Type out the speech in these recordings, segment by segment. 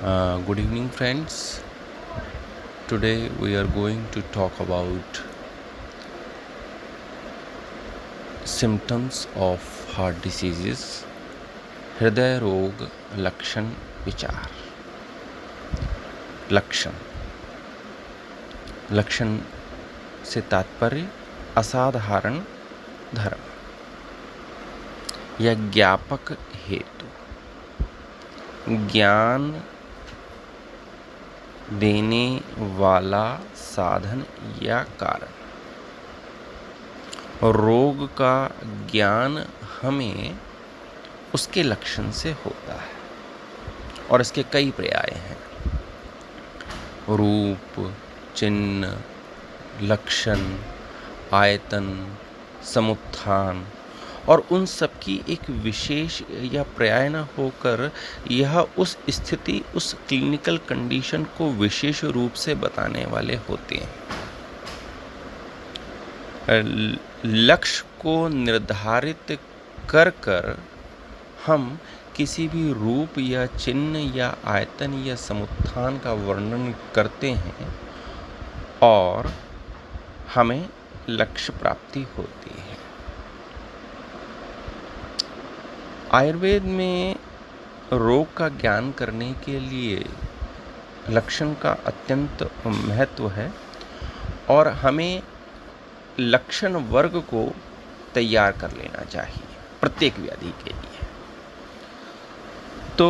Good evening, friends. Today we are going to talk about symptoms of heart diseases, हृदय रोग लक्षण विचार। लक्षण से तात्पर्य असाधारण धर्म या ज्ञापक हेतु, ज्ञान देने वाला साधन या कारण। रोग का ज्ञान हमें उसके लक्षण से होता है और इसके कई पर्याय हैं। रूप, चिन्ह, लक्षण, आयतन, समुत्थान और उन सब की एक विशेष या पर्याय न होकर यह उस स्थिति, उस क्लिनिकल कंडीशन को विशेष रूप से बताने वाले होते हैं। लक्ष्य को निर्धारित कर हम किसी भी रूप या चिन्ह या आयतन या समुत्थान का वर्णन करते हैं और हमें लक्ष्य प्राप्ति होती है। आयुर्वेद में रोग का ज्ञान करने के लिए लक्षण का अत्यंत महत्व है और हमें लक्षण वर्ग को तैयार कर लेना चाहिए प्रत्येक व्याधि के लिए। तो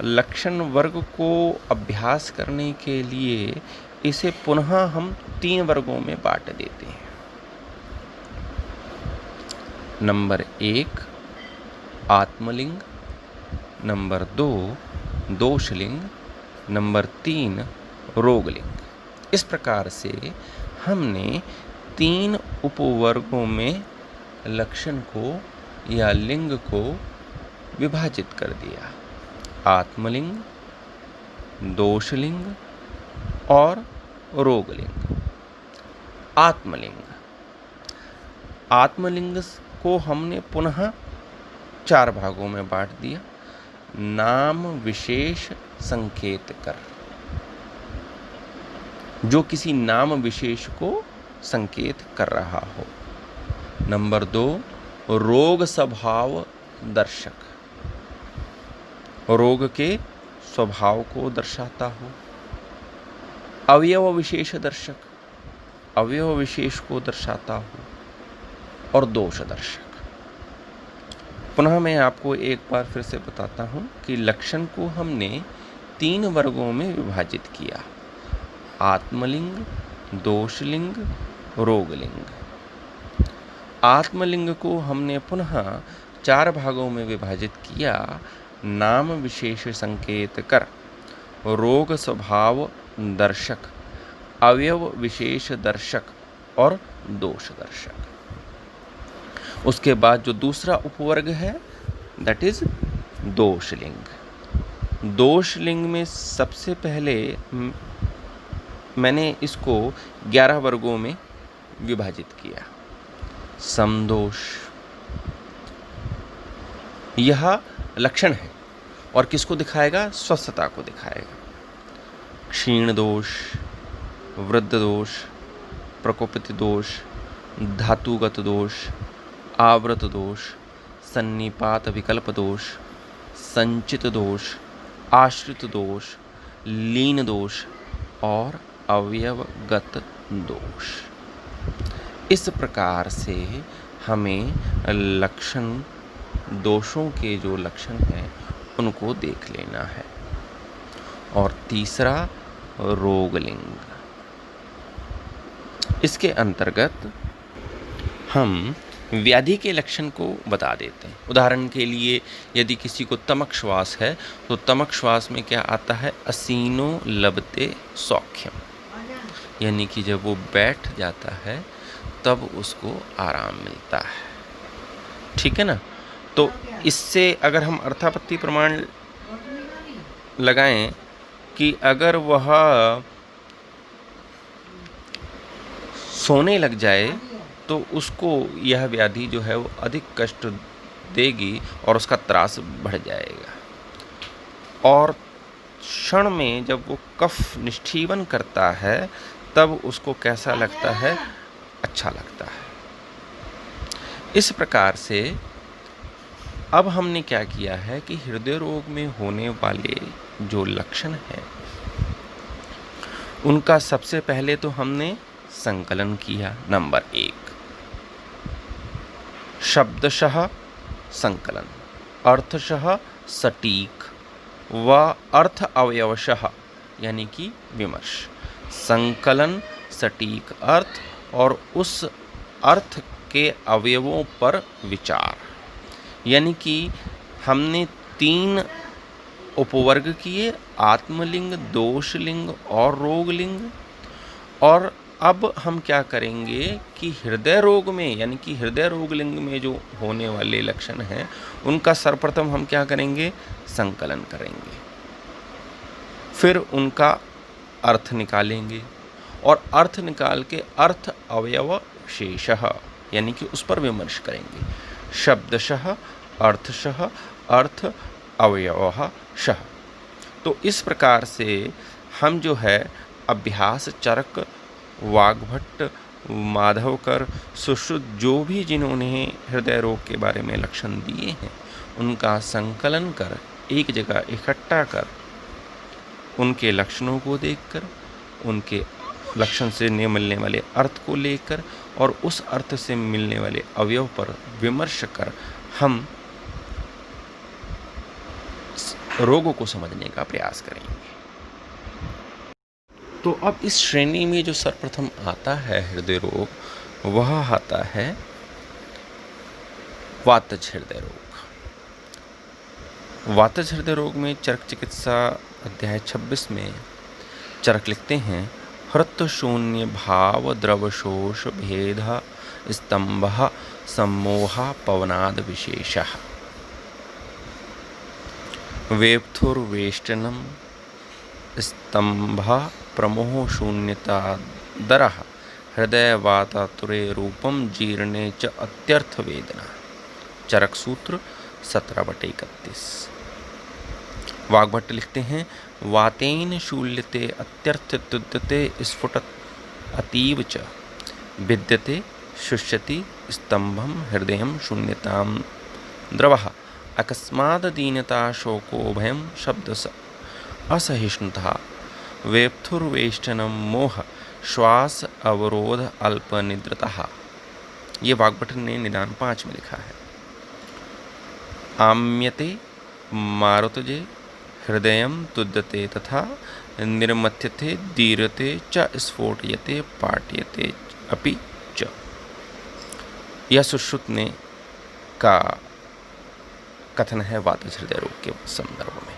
लक्षण वर्ग को अभ्यास करने के लिए इसे पुनः हम 3 वर्गों में बांट देते हैं। नंबर 1 आत्मलिंग, नंबर 2 दोषलिंग, नंबर 3 रोगलिंग। इस प्रकार से हमने 3 उपवर्गों में लक्षण को या लिंग को विभाजित कर दिया। आत्मलिंग, दोषलिंग और रोगलिंग। आत्मलिंग को हमने पुनः 4 भागों में बांट दिया। नाम विशेष संकेत कर, जो किसी नाम विशेष को संकेत कर रहा हो। नंबर 2 रोग स्वभाव दर्शक, रोग के स्वभाव को दर्शाता हो। अवयव विशेष दर्शक, अवयव विशेष को दर्शाता हो। और दोष दर्शक। पुनः मैं आपको एक बार फिर से बताता हूं कि लक्षण को हमने 3 वर्गों में विभाजित किया। आत्मलिंग, दोषलिंग, रोगलिंग। आत्मलिंग को हमने पुनः 4 भागों में विभाजित किया। नाम विशेष संकेत कर, रोग स्वभाव दर्शक, अवयव विशेष दर्शक और दोष दर्शक। उसके बाद जो दूसरा उपवर्ग है दैट इज दोषलिंग। दोषलिंग में सबसे पहले मैंने इसको 11 वर्गों में विभाजित किया। समदोष, यह लक्षण है और किसको दिखाएगा? स्वस्थता को दिखाएगा। क्षीण दोष, वृद्ध दोष, प्रकोपित दोष, धातुगत दोष, आवृत दोष, सन्निपात विकल्प दोष, संचित दोष, आश्रित दोष, लीन दोष और अवयवगत दोष। इस प्रकार से हमें लक्षण, दोषों के जो लक्षण हैं उनको देख लेना है। और तीसरा रोगलिंग। इसके अंतर्गत हम व्याधि के लक्षण को बता देते हैं। उदाहरण के लिए यदि किसी को तमक श्वास है तो तमक श्वास में क्या आता है? असीनो लभते सौख्यम, यानी कि जब वो बैठ जाता है तब उसको आराम मिलता है। ठीक है ना? तो इससे अगर हम अर्थापत्ति प्रमाण लगाएं कि अगर वह सोने लग जाए तो उसको यह व्याधि जो है वो अधिक कष्ट देगी और उसका त्रास बढ़ जाएगा। और क्षण में जब वो कफ निष्ठीवन करता है तब उसको कैसा लगता है? अच्छा लगता है। इस प्रकार से अब हमने क्या किया है कि हृदय रोग में होने वाले जो लक्षण हैं उनका सबसे पहले तो हमने संकलन किया। नंबर 1 शब्दशः संकलन, अर्थशः सटीक व अर्थ अवयवशः यानी कि विमर्श। संकलन, सटीक अर्थ और उस अर्थ के अवयवों पर विचार, यानी कि हमने 3 उपवर्ग किए, आत्मलिंग, दोषलिंग और रोगलिंग। और अब हम क्या करेंगे कि हृदय रोग में यानी कि हृदय रोगलिंग में जो होने वाले लक्षण हैं उनका सर्वप्रथम हम क्या करेंगे? संकलन करेंगे, फिर उनका अर्थ निकालेंगे और अर्थ निकाल के अर्थ अवयव शेषः यानी कि उस पर विमर्श करेंगे। शब्दशः, अर्थशः, अर्थ अवयवः शः। तो इस प्रकार से हम जो है अभ्यास चरक, वाग्भट्ट, माधवकर, सुश्रुत जो भी जिन्होंने हृदय रोग के बारे में लक्षण दिए हैं उनका संकलन कर एक जगह इकट्ठा कर उनके लक्षणों को देखकर, उनके लक्षण से मिलने वाले अर्थ को लेकर और उस अर्थ से मिलने वाले अवयव पर विमर्श कर हम रोगों को समझने का प्रयास करेंगे। तो अब इस श्रेणी में जो सर्वप्रथम आता है हृदय रोग, वह आता है वातज हृदय रोग। वातज हृदय रोग में चरक चिकित्सा अध्याय 26 में चरक लिखते हैं, हृत शून्य भाव द्रवशोष भेद स्तंभ सम्मोह पवनाद विशेषः वेप्थुर्वेष्टनम स्तंभ प्रमोह शून्यता दरः हृदय वातातुरे रूपम जीर्णे च अत्यर्थ वेदना। चरक सूत्र 17/31। वाग्भट्ट लिखते हैं, वातेन शूल्यते अत्यर्थ तुद्यते स्फुट अतीव च विद्यते शुष्यति स्तंभम हृदयं शून्यतां द्रवः अकस्माद दीनता शोको भयं शब्द असहिष्णुता वेप्थुर्वेष्टनम मोह श्वास अवरोध अल्प निद्रता। ये वाग्भट्ट ने निदान 5 में लिखा है। आम्यते मारुतजे हृदयं तुद्यते तथा निर्मथ्यते दीर्यते च स्फोटयते पाट्यते अपि च। यह सुश्रुत ने का कथन है वातज हृदय रोग के संदर्भ में।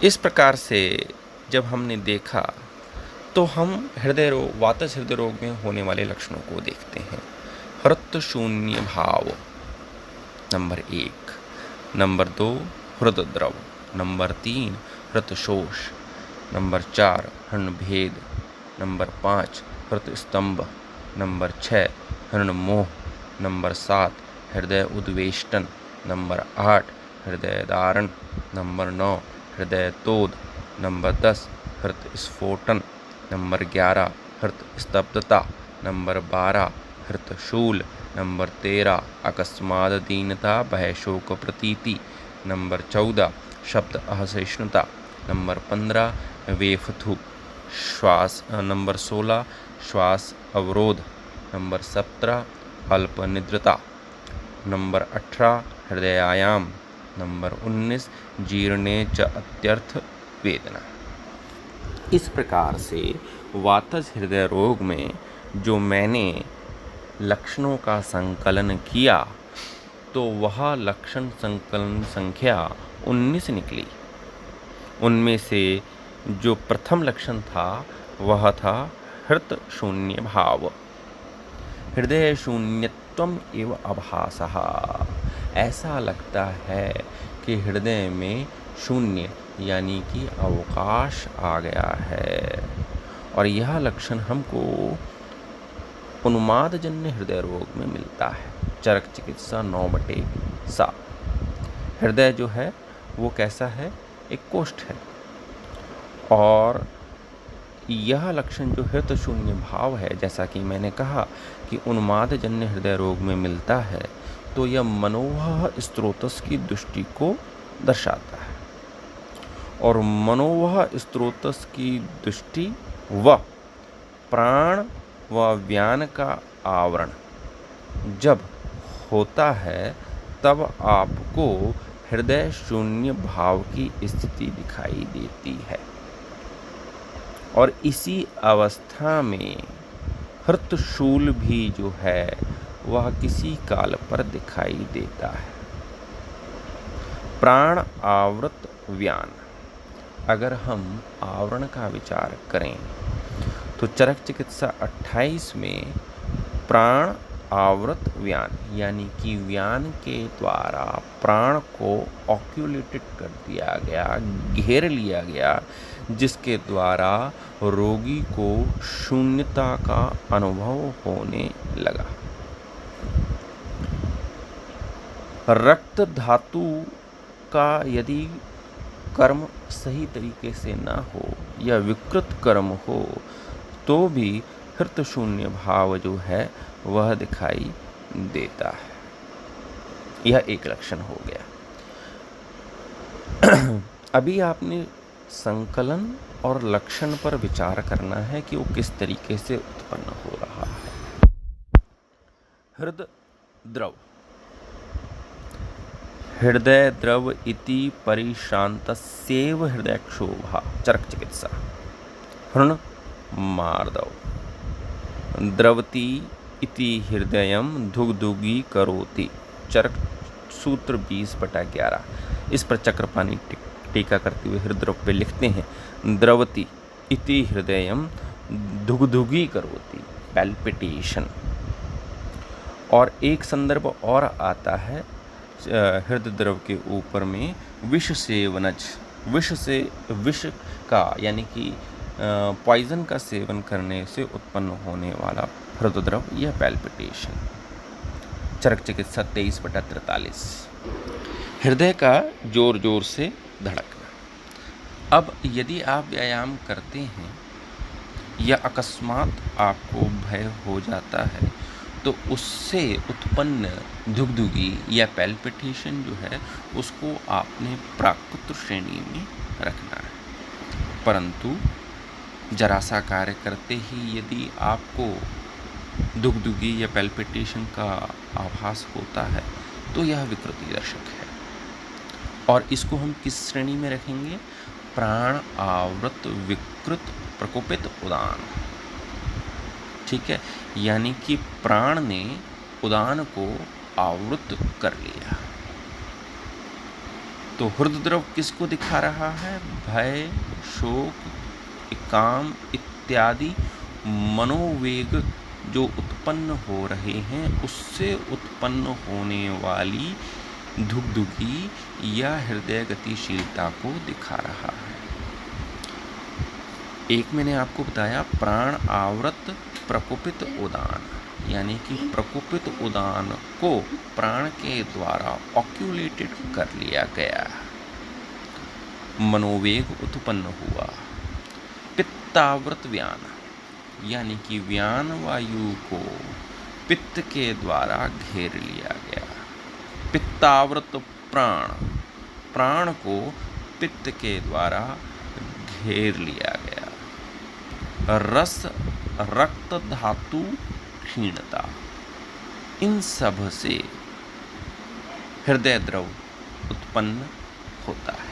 इस प्रकार से जब हमने देखा तो हम हृदय रोग, वातज हृदय रोग में होने वाले लक्षणों को देखते हैं। हृत शून्य भाव नंबर 1, नंबर 2 हृदय द्रव, नंबर 3 हृत शोष, नंबर 4 हृण भेद, नंबर 5 हृत स्तंभ, नंबर 6 हृण मोह, नंबर 7 हृदय उद्वेष्टन, नंबर 8 हृदय धारण, नंबर 9 हृदय तोद, नंबर 10 हृत स्फोटन, नंबर 11 हृत स्तब्धता, नंबर 12 हृत शूल, नंबर 13 अकस्माद दीनता भय शोक प्रतीति, नंबर 14 शब्द असहिष्णुता, नंबर 15 वेफथु श्वास, नंबर 16 श्वास अवरोध, नंबर 17 अल्प निद्रता, नंबर 18 हृदयायाम, नंबर 19 जीर्णे च अत्यर्थ वेदना। इस प्रकार से वातज हृदय रोग में जो मैंने लक्षणों का संकलन किया तो वह लक्षण संकलन संख्या 19 निकली। उनमें से जो प्रथम लक्षण था वह था हृत शून्य भाव। हृदय शून्यत्वम एव आभासः। ऐसा लगता है कि हृदय में शून्य यानी कि अवकाश आ गया है। और यह लक्षण हमको उन्मादजन्य हृदय रोग में मिलता है। चरक चिकित्सा 9/7। हृदय जो है वो कैसा है? एक कोष्ठ है और यह लक्षण जो हृत शून्य भाव है, जैसा कि मैंने कहा कि उन्मादजन्य हृदय रोग में मिलता है, तो यह मनोवह स्रोतस की दृष्टि को दर्शाता है। और मनोवह स्रोतस की दृष्टि व प्राण व व्यान का आवरण जब होता है, तब आपको हृदय शून्य भाव की स्थिति दिखाई देती है। और इसी अवस्था में हृतशूल भी जो है वह किसी काल पर दिखाई देता है। प्राण आवृत व्यान, अगर हम आवरण का विचार करें तो चरक चिकित्सा 28 में प्राण आवृत व्यान यानी कि व्यान के द्वारा प्राण को ऑक्यूलेटेड कर दिया गया, घेर लिया गया, जिसके द्वारा रोगी को शून्यता का अनुभव होने लगा। रक्त धातु का यदि कर्म सही तरीके से ना हो या विकृत कर्म हो तो भी हृत शून्य भाव जो है वह दिखाई देता है। यह एक लक्षण हो गया। अभी आपने संकलन और लक्षण पर विचार करना है कि वो किस तरीके से उत्पन्न हो रहा है। हृदय द्रव, हृदय द्रव इति परिश्रांतस्यैव हृदयक्षोभा, चरक चिकित्सा। हृण मार्दव द्रवति इति हृदयम धुगधुगी करोति, चरक सूत्र 20/11। इस पर चक्रपाणी टीका करते हुए हृदय पे लिखते हैं, द्रवति इति हृदयम धुगधुगी करोति, पैल्पिटेशन। और एक संदर्भ और आता है हृदय द्रव के ऊपर में विष सेवनज, विष का यानी कि पॉइजन का सेवन करने से उत्पन्न होने वाला हृदय द्रव, यह पैल्पिटेशन। चरक चिकित्सा 23/43। हृदय का जोर जोर से धड़कना। अब यदि आप व्यायाम करते हैं या अकस्मात आपको भय हो जाता है तो उससे उत्पन्न धुगधुगी या पैल्पिटेशन जो है उसको आपने प्राकृत श्रेणी में रखना है। परंतु जरा सा कार्य करते ही यदि आपको धुगधुगी या पैल्पिटेशन का आभास होता है तो यह विकृति दर्शक है। और इसको हम किस श्रेणी में रखेंगे? प्राण आवृत विकृत प्रकोपित उदान। ठीक है, यानी कि प्राण ने उदान को आवृत कर लिया। तो हृदय द्रव किसको दिखा रहा है? भय, शोक, काम इत्यादि मनोवेग जो उत्पन्न हो रहे हैं उससे उत्पन्न होने वाली धुगधुगी या हृदय गतिशीलता को दिखा रहा है। एक मैंने आपको बताया प्राण आवृत प्रकोपित उदान, यानी कि प्रकोपित उदान को प्राण के द्वारा ऑक्यूलेटेड कर लिया गया, मनोवेग उत्पन्न हुआ। पित्तावृत व्यान, यानी कि व्यान वायु को पित्त के द्वारा घेर लिया गया। पित्तावृत प्राण, प्राण को पित्त के द्वारा घेर लिया गया। रस रक्त धातु क्षीणता, इन सब से हृदय द्रव उत्पन्न होता है।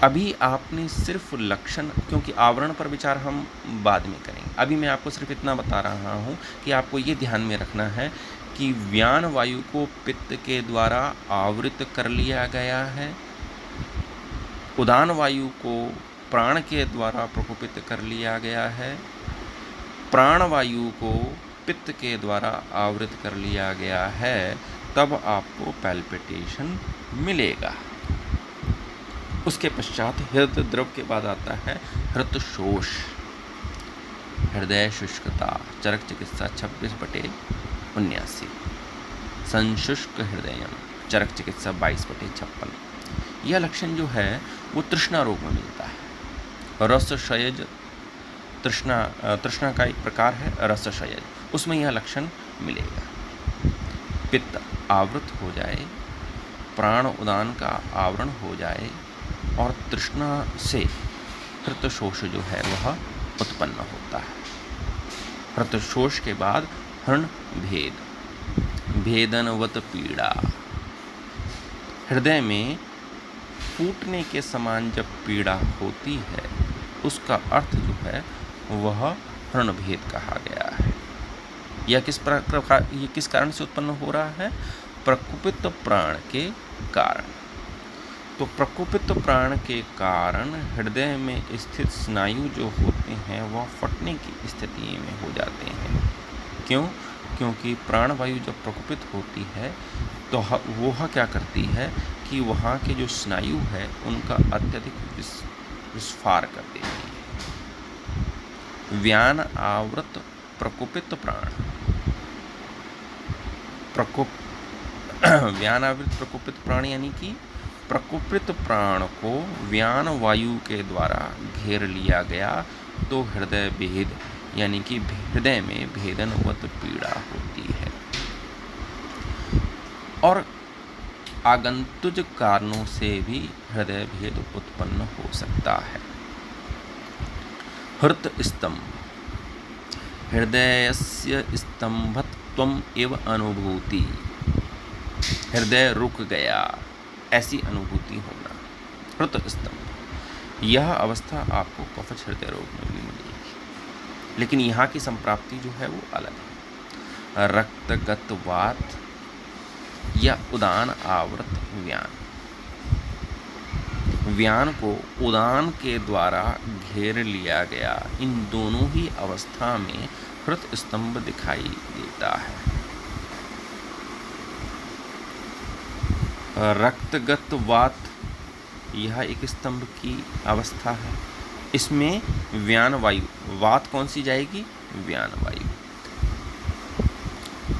अभी आपने सिर्फ लक्षण, क्योंकि आवरण पर विचार हम बाद में करेंगे, अभी मैं आपको सिर्फ इतना बता रहा हूँ कि आपको ये ध्यान में रखना है कि व्यान वायु को पित्त के द्वारा आवृत कर लिया गया है, उदान वायु को प्राण के द्वारा प्रकोपित कर लिया गया है, प्राण वायु को पित्त के द्वारा आवृत कर लिया गया है, तब आपको पैल्पिटेशन मिलेगा। उसके पश्चात हृदय द्रव के बाद आता है हृतशोष, हृदय शुष्कता। चरक चिकित्सा 26/79। संशुष्क हृदय, चरक चिकित्सा 22/56। यह लक्षण जो है वो तृष्णा रोग में मिलता है। रसशयज तृष्णा का एक प्रकार है रसशयज, उसमें यह लक्षण मिलेगा। पित्त आवृत हो जाए, प्राण उदान का आवरण हो जाए और तृष्णा से हृतशोष जो है वह उत्पन्न होता है। हृतशोष के बाद हृण भेद, भेदनवत पीड़ा, हृदय में फूटने के समान जब पीड़ा होती है उसका अर्थ जो है वह हृण भेद कहा गया है। यह किस कारण से उत्पन्न हो रहा है? प्रकुपित प्राण के कारण। तो प्रकुपित प्राण के कारण हृदय में स्थित स्नायु जो होते हैं वह फटने की स्थिति में हो जाते हैं। क्यों? क्योंकि प्राणवायु जब प्रकुपित होती है तो वह क्या करती है कि वहाँ के जो स्नायु है उनका अत्यधिक विस्फार कर देती है। व्यान आवृत प्रकुपित प्राण, व्यान आवृत प्रकुपित प्राण यानी कि प्रकुपित प्राण को व्यान वायु के द्वारा घेर लिया गया तो हृदय भेद यानी कि हृदय में भेदनवत पीड़ा होती है। और आगंतुज कारणों से भी हृदय भेद उत्पन्न हो सकता है। हृत स्तंभ, हृदयस्य स्तंभत्वम् एव अनुभूति, हृदय रुक गया ऐसी अनुभूति होना, हृत स्तंभ। यह अवस्था आपको कफच हृदय रोग में भी मिलेगी, लेकिन यहाँ की संप्राप्ति जो है वो अलग है। रक्तगत वात या उदान आवृत व्यान, व्यान को उदान के द्वारा घेर लिया गया, इन दोनों ही अवस्था में हृत स्तंभ दिखाई देता है। रक्तगत वात यह एक स्तंभ की अवस्था है। इसमें व्यान वायु, वात कौन सी जाएगी? व्यान वायु।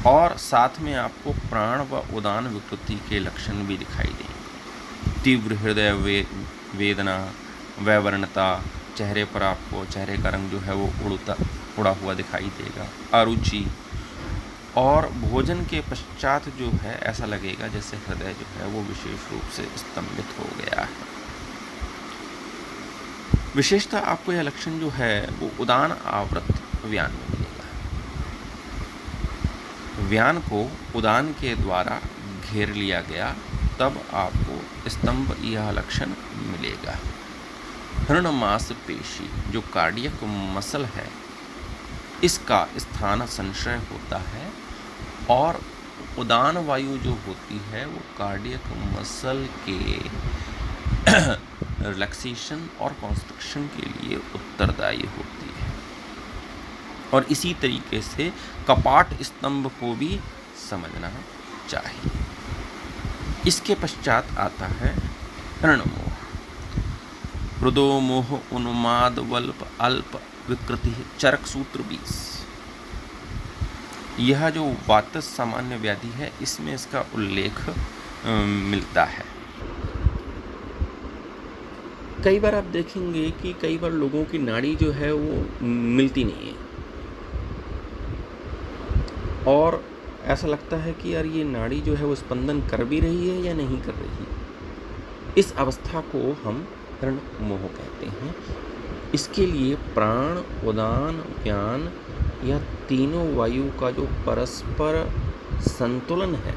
और साथ में आपको प्राण व उदान विकृति के लक्षण भी दिखाई देंगे। तीव्र हृदय वेदना, वैवर्णता, चेहरे पर आपको चेहरे का रंग जो है वो उड़ा हुआ दिखाई देगा, अरुचि, और भोजन के पश्चात जो है ऐसा लगेगा जैसे हृदय जो है वो विशेष रूप से स्तंभित हो गया है। विशेषतः आपको यह लक्षण जो है वो उदान आवृत व्यान में मिलेगा। व्यान को उदान के द्वारा घेर लिया गया तब आपको स्तंभ यह लक्षण मिलेगा। हृण मांसपेशी जो कार्डियक मसल है इसका स्थान संशय होता है, और उदान वायु जो होती है वो कार्डियक मसल के रिलैक्सेशन और कॉन्स्ट्रक्शन के लिए उत्तरदायी होती है। और इसी तरीके से कपाट स्तंभ को भी समझना चाहिए। इसके पश्चात आता है हृणमोह। हृदोमोह उन्माद वल्प अल्प विकृति, चरक सूत्र 20। यह जो वातस सामान्य व्याधि है इसमें इसका उल्लेख मिलता है। कई बार आप देखेंगे कि कई बार लोगों की नाड़ी जो है वो मिलती नहीं है और ऐसा लगता है कि यार ये नाड़ी जो है वो स्पंदन कर भी रही है या नहीं कर रही। इस अवस्था को हम हृण मोह कहते हैं। इसके लिए प्राण, उदान, व्यान यह तीनों वायु का जो परस्पर संतुलन है,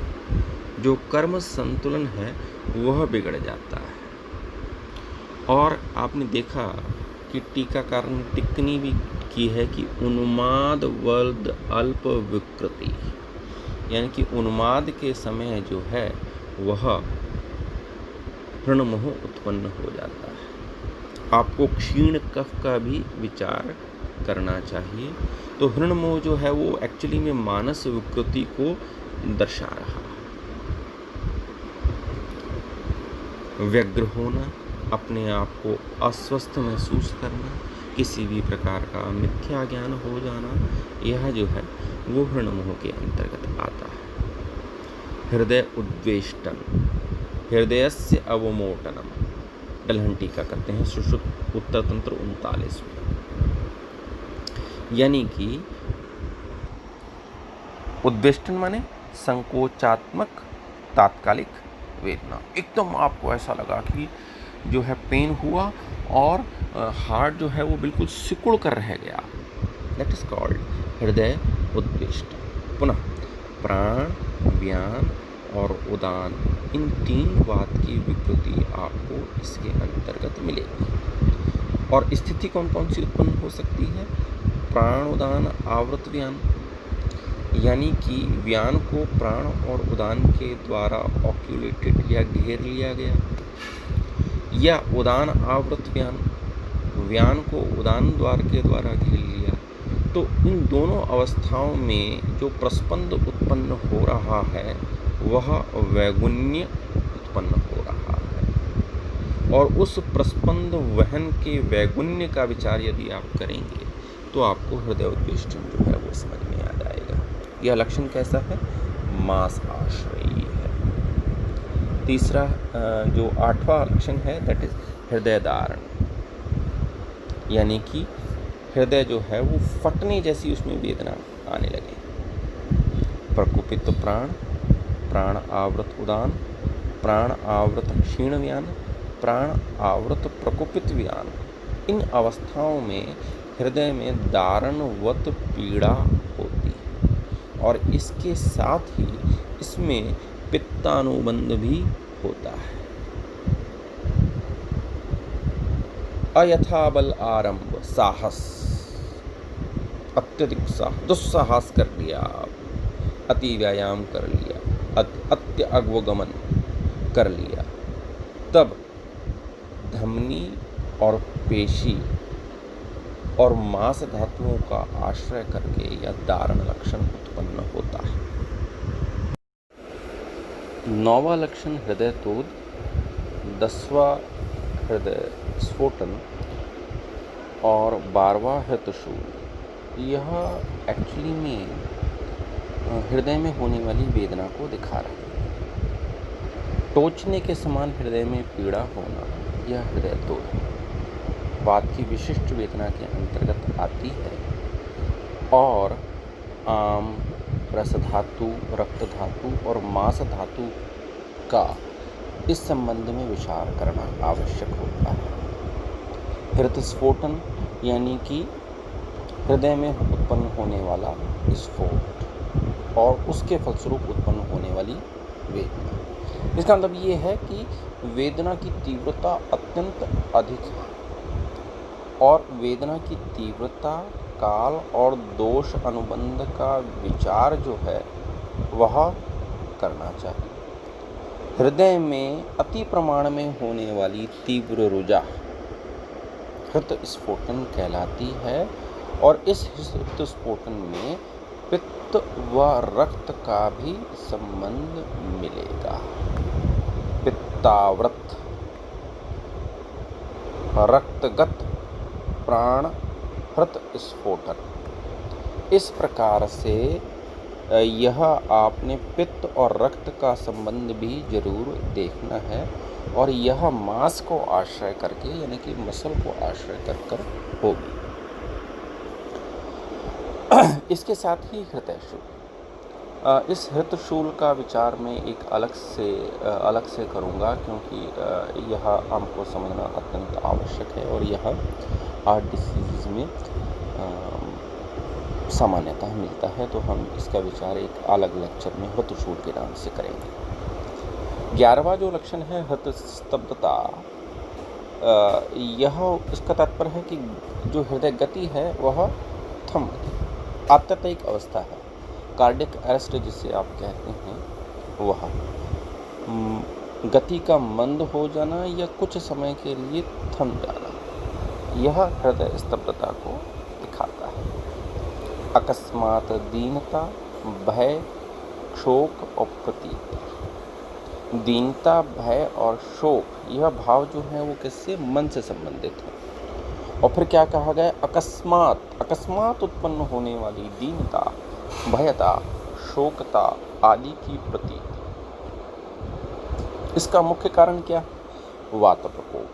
जो कर्म संतुलन है वह बिगड़ जाता है। और आपने देखा कि टीकाकार ने टिप्पणी भी की है कि उन्माद वल्द अल्प विकृति, यानी कि उन्माद के समय जो है वह हृणमोह उत्पन्न हो जाता है। आपको क्षीण कफ का भी विचार करना चाहिए। तो हृणमोह जो है वो एक्चुअली में मानस विकृति को दर्शा रहा है। व्यग्र होना, अपने आप को अस्वस्थ महसूस करना, किसी भी प्रकार का मिथ्या ज्ञान हो जाना, यह जो है वो हृणमोह के अंतर्गत आता है। हृदय उद्वेष्टन, हृदयस्य अवमोटनम, डलहन टीका करते हैं सुश्रुत उत्तर तंत्र 39 में। यानी कि उद्वेष्टन माने संकोचात्मक तात्कालिक वेदना। एकदम आपको ऐसा लगा कि जो है पेन हुआ और हार्ट जो है वो बिल्कुल सिकुड़ कर रह गया, दैट इज कॉल्ड हृदय उद्वेष्टन। पुनः प्राण, व्यान और उदान, इन 3 बात की विकृति आपको इसके अंतर्गत मिलेगी। और स्थिति कौन कौन सी उत्पन्न हो सकती है? प्राण, उदान, आवृत व्यान, यानी कि व्यान को प्राण और उदान के द्वारा ऑक्यूलेटेड या घेर लिया गया, या उदान आवृत व्यान, व्यान को उदान द्वार के द्वारा घेर लिया। तो इन दोनों अवस्थाओं में जो प्रस्पंद उत्पन्न हो रहा है वह वैगुण्य उत्पन्न हो रहा है। और उस प्रस्पंद वहन के वैगुण्य का विचार यदि आप करेंगे तो आपको हृदय उद्वेष्टन जो है वो समझ में आ जाएगा। यह लक्षण कैसा है? मास आश्रयी है। तीसरा जो 8वां लक्षण है दैट इज हृदय धारण, यानी कि हृदय जो है वो फटने जैसी उसमें वेदना आने लगे। प्रकुपित प्राण, प्राण आवृत उदान, प्राण आवृत क्षीण व्यान, प्राण आवृत प्रकुपित व्यान, इन अवस्थाओं में हृदय में दारणवत पीड़ा होती है और इसके साथ ही इसमें पित्तानुबंध भी होता है। अयथाबल आरंभ, साहस, अत्यधिक दुस्साहस कर लिया, अति व्यायाम कर लिया, अत्य अग्वगमन कर लिया, तब धमनी और पेशी और मांस धातुओं का आश्रय करके यह दारण लक्षण उत्पन्न होता है। 9वां लक्षण हृदय तोद, 10वां हृदय स्फोटन और 12वां हृतशूल। यह एक्चुअली में हृदय में होने वाली वेदना को दिखा रहा है। टोचने के समान हृदय में पीड़ा होना यह हृदय तोद है। बात की विशिष्ट वेदना के अंतर्गत आती है और आम, रस धातु, रक्त धातु और मांस धातु का इस संबंध में विचार करना आवश्यक होता है। हृतस्फोटन यानी कि हृदय में उत्पन्न होने वाला स्फोट और उसके फलस्वरूप उत्पन्न होने वाली वेदना। इसका मतलब ये है कि वेदना की तीव्रता अत्यंत अधिक है और वेदना की तीव्रता, काल और दोष अनुबंध का विचार जो है वह करना चाहिए। हृदय में अति प्रमाण में होने वाली तीव्र रुजा हृत स्फोटन कहलाती है और इस हृत स्फोटन में पित्त व रक्त का भी संबंध मिलेगा। पित्तावृत, रक्तगत प्राण हृत स्फोटन। इस प्रकार से यह आपने पित्त और रक्त का संबंध भी जरूर देखना है और यह मांस को आश्रय करके यानी कि मसल को आश्रय कर होगी। इसके साथ ही हृदयशूल, इस हृतशूल का विचार मैं एक अलग से करूँगा क्योंकि यह हमको समझना अत्यंत आवश्यक है और यह हार्ट डिसीज़ में सामान्यतः मिलता है, तो हम इसका विचार एक अलग लेक्चर में हृतशूल के नाम से करेंगे। 11वां जो लक्षण है हृतस्तब्धता, यह इसका तात्पर्य है कि जो हृदय गति है वह थम गई, आत्यंतिक अवस्था है। कार्डियक अरेस्ट जिसे आप कहते हैं वह गति का मंद हो जाना या कुछ समय के लिए थम जाना, यह हृदय स्तब्धता को दिखाता है। अकस्मात दीनता, भय, शोक और प्रतीति। दीनता, भय और शोक यह भाव जो है वो किससे? मन से संबंधित है। और फिर क्या कहा गया? अकस्मात उत्पन्न होने वाली दीनता, भयता, शोकता आदि की प्रतीति। इसका मुख्य कारण क्या? वात प्रकोप।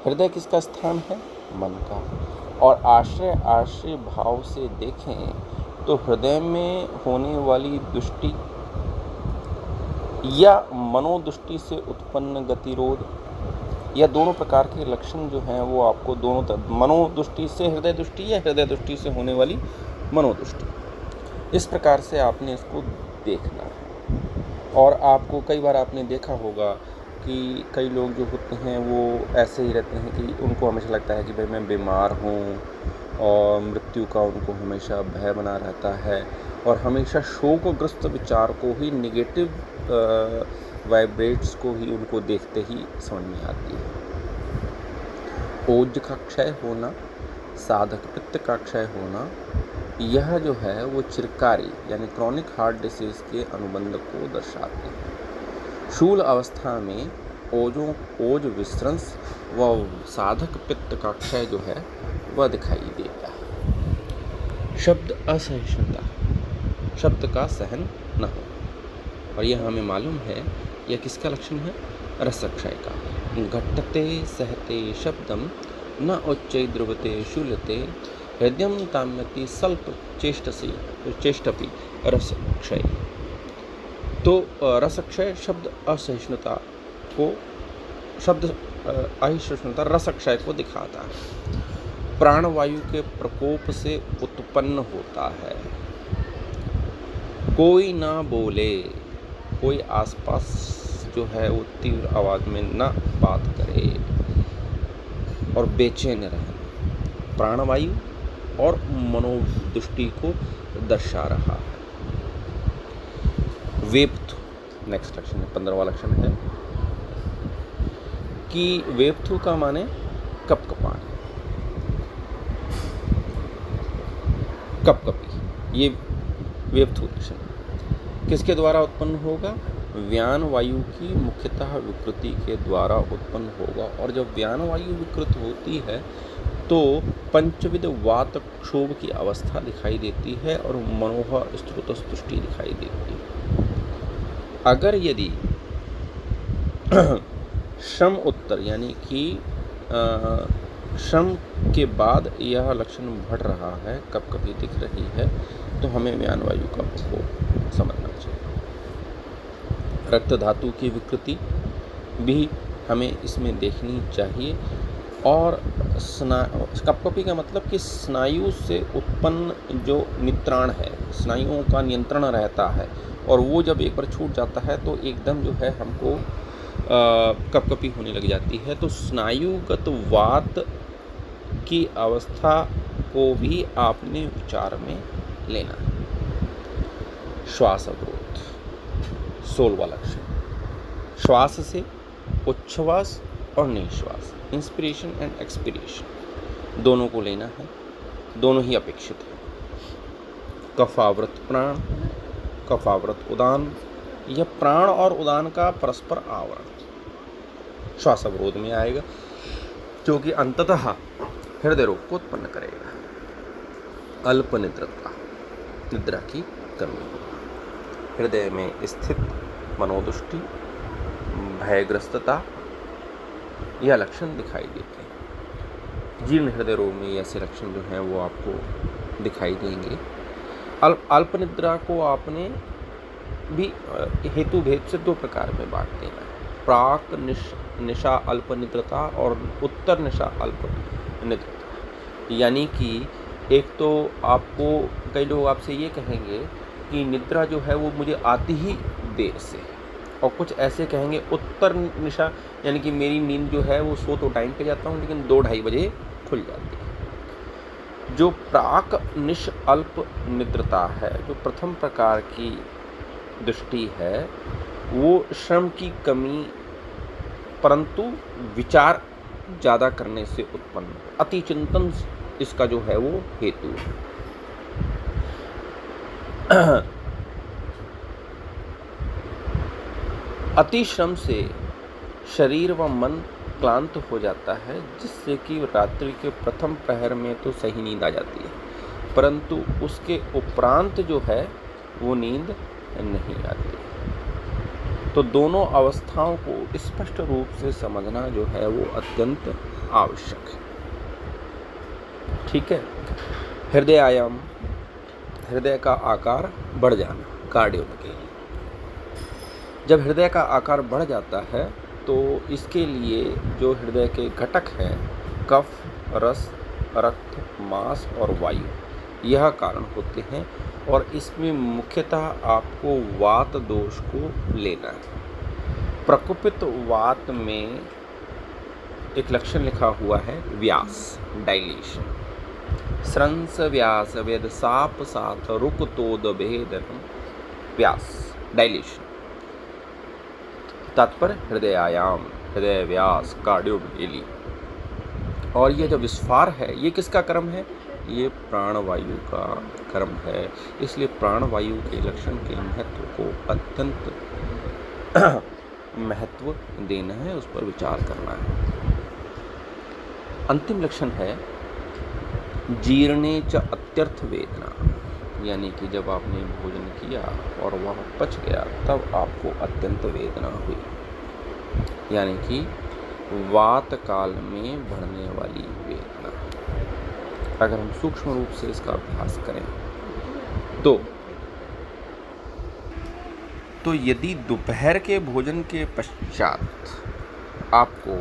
हृदय किसका स्थान है? मन का। और आश्रय आश्रय भाव से देखें तो हृदय में होने वाली दृष्टि या मनोदृष्टि से उत्पन्न गतिरोध, या दोनों प्रकार के लक्षण जो हैं वो आपको दोनों तरफ, मनोदृष्टि से हृदय दृष्टि या हृदय दृष्टि से होने वाली मनोदृष्टि, इस प्रकार से आपने इसको देखना है। और आपको कई बार आपने देखा होगा कि कई लोग जो होते हैं वो ऐसे ही रहते हैं कि उनको हमेशा लगता है कि भाई मैं बीमार हूँ, और मृत्यु का उनको हमेशा भय बना रहता है, और हमेशा शोकग्रस्त विचार को ही, निगेटिव वाइब्रेट्स को ही उनको देखते ही समझ में आती है। ओज का क्षय होना, साधक पित्त का क्षय होना, यह जो है वो चिरकारी यानी क्रॉनिक हार्ट डिसीज के अनुबंध को दर्शाते हैं। शूल अवस्था में ओज विस्रंस व साधक पित्त का क्षय जो है वह दिखाई देता है। शब्द असहिष्णुता, शब्द का सहन न हो, और यह हमें मालूम है यह किसका लक्षण है? रसक्षय का। घट्टते सहते शब्दम न उच्चै ध्रुवते शूलते हृदयम ताम्यति स्वल्प चेष्टपि रसक्षय। तो रसक्षय शब्द असहिष्णुता को, शब्द असहिष्णुता रसक्षय को दिखाता है। प्राणवायु के प्रकोप से उत्पन्न होता है। कोई ना बोले, कोई आसपास जो है वो तीव्र आवाज में ना बात करे और बेचैन रहे। प्राणवायु और मनोदृष्टि को दर्शा रहा है। वेप्थु, नेक्स्ट लक्षण है, 15वां लक्षण है कि वेप्थु का माने कपकपाने, कपकपी, ये वेप्थु लक्षण किसके द्वारा उत्पन्न होगा? व्यान वायु की मुख्यतः विकृति के द्वारा उत्पन्न होगा। और जब व्यान वायु विकृत होती है तो पंचविध वात क्षोभ की अवस्था दिखाई देती है और मनोह स्त्रोत तुष्टि दिखाई देती है। अगर यदि श्रम उत्तर यानी कि श्रम के बाद यह लक्षण बढ़ रहा है, कपकपी दिख रही है, तो हमें व्यान वायु का प्रकोप समझना चाहिए। रक्त धातु की विकृति भी हमें इसमें देखनी चाहिए। और कपकपी का मतलब कि स्नायु से उत्पन्न जो नित्राण है, स्नायुओं का नियंत्रण रहता है, और वो जब एक बार छूट जाता है तो एकदम जो है हमको कपकपी होने लग जाती है। तो स्नायुगत वात की अवस्था को भी आपने विचार में लेना है। श्वास अवरोध, 16वां लक्षण, श्वास से उच्छ्वास और निश्वास, इंस्पिरेशन एंड एक्सपिरेशन, दोनों को लेना है, दोनों ही अपेक्षित है। कफावृत प्राण, कफावृत उदान, यह प्राण और उदान का परस्पर आवरण श्वास अवरोध में आएगा, जो कि अंततः हृदय रोग को उत्पन्न करेगा। अल्प निद्रता, निद्रा की कमी, हृदय में स्थित मनोदृष्टि, भयग्रस्तता, यह लक्षण दिखाई देते हैं। जीर्ण हृदय रोग में ऐसे लक्षण जो हैं वो आपको दिखाई देंगे। अल्प निद्रा को आपने भी हेतु भेद से दो प्रकार में बांट देना है। प्राक निशा अल्प निद्रता और उत्तर निशा अल्प निद्रता। यानी कि एक तो आपको, कई लोग आपसे ये कहेंगे कि निद्रा जो है वो मुझे आती ही देर से, और कुछ ऐसे कहेंगे उत्तर निशा, यानी कि मेरी नींद जो है वो सो तो टाइम पे जाता हूँ लेकिन 2-2:30 बजे खुल जाती है। जो प्राक निश अल्प निद्रता है, जो प्रथम प्रकार की दृष्टि है, वो श्रम की कमी परंतु विचार ज़्यादा करने से उत्पन्न, अति चिंतन इसका जो है वो हेतु है। अति श्रम से शरीर व मन क्लांत हो जाता है, जिससे कि रात्रि के प्रथम प्रहर में तो सही नींद आ जाती है, परंतु उसके उपरांत जो है वो नींद नहीं आती। तो दोनों अवस्थाओं को स्पष्ट रूप से समझना जो है वो अत्यंत आवश्यक है। ठीक है। हृदयायाम, हृदय का आकार बढ़ जाना, कार्डियोमेगेली। जब हृदय का आकार बढ़ जाता है तो इसके लिए जो हृदय के घटक हैं, कफ, रस, रक्त, मांस और वायु, यह कारण होते हैं। और इसमें मुख्यतः आपको वात दोष को लेना है। प्रकोपित वात में एक लक्षण लिखा हुआ है व्यास, डायलेशन। स्रंस व्यास वेद साप सात रुक तोद भेदन, व्यास, डायलेशन। तात्पर्य हृदयायाम, हृदय व्यास, कार्डियोमेगेली। और ये जो विस्फार है ये किसका कर्म है? ये प्राणवायु का कर्म है। इसलिए प्राणवायु के लक्षण के महत्व को अत्यंत महत्व देना है, उस पर विचार करना है। अंतिम लक्षण है जीर्णे च अत्यर्थ वेदना, यानी कि जब आपने भोजन किया और वह पच गया तब आपको अत्यंत वेदना हुई, यानी कि वात काल में बढ़ने वाली वेदना। अगर हम सूक्ष्म रूप से इसका अभ्यास करें तो यदि दोपहर के भोजन के पश्चात आपको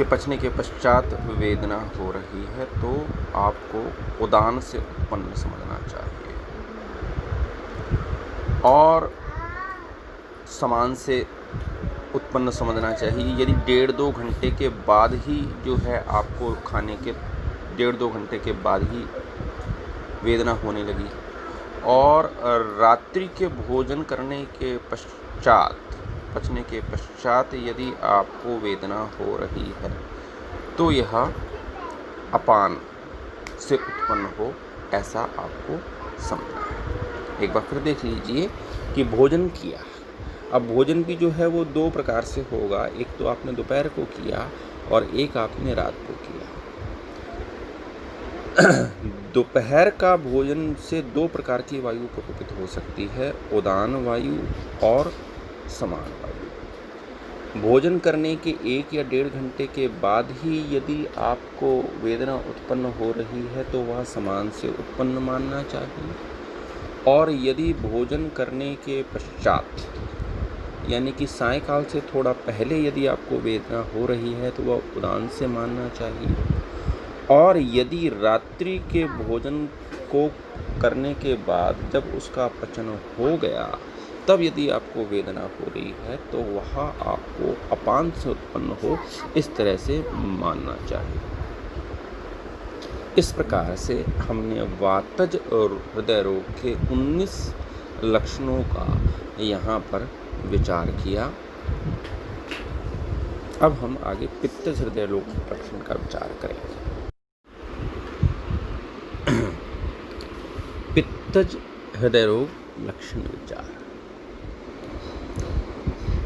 पचने के पश्चात वेदना हो रही है तो आपको उदान से उत्पन्न समझना चाहिए और समान से उत्पन्न समझना चाहिए। यदि 1.5-2 घंटे के बाद ही जो है आपको खाने के 1.5-2 घंटे के बाद ही वेदना होने लगी और रात्रि के भोजन करने के पश्चात, पचने के पश्चात यदि आपको वेदना हो रही है तो यह अपान से उत्पन्न हो, ऐसा आपको समझना है। एक बार फिर देख लीजिए कि भोजन किया, अब भोजन भी जो है वो 2 प्रकार से होगा। एक तो आपने दोपहर को किया और एक आपने रात को किया। दोपहर का भोजन से 2 प्रकार की वायु प्रकोपित हो सकती है, उदान वायु और समान वायु। भोजन करने के 1 या 1.5 घंटे के बाद ही यदि आपको वेदना उत्पन्न हो रही है तो वह समान से उत्पन्न मानना चाहिए, और यदि भोजन करने के पश्चात यानी कि सायंकाल से थोड़ा पहले यदि आपको वेदना हो रही है तो वह उदान से मानना चाहिए, और यदि रात्रि के भोजन को करने के बाद जब उसका पचन हो गया तब यदि आपको वेदना हो रही है तो वह आपको अपान से उत्पन्न हो, इस तरह से मानना चाहिए। इस प्रकार से हमने वातज और हृदय रोग के 19 लक्षणों का यहाँ पर विचार किया। अब हम आगे पित्तज हृदय रोग के लक्षण का विचार करेंगे। पित्तज हृदय रोग लक्षण विचार।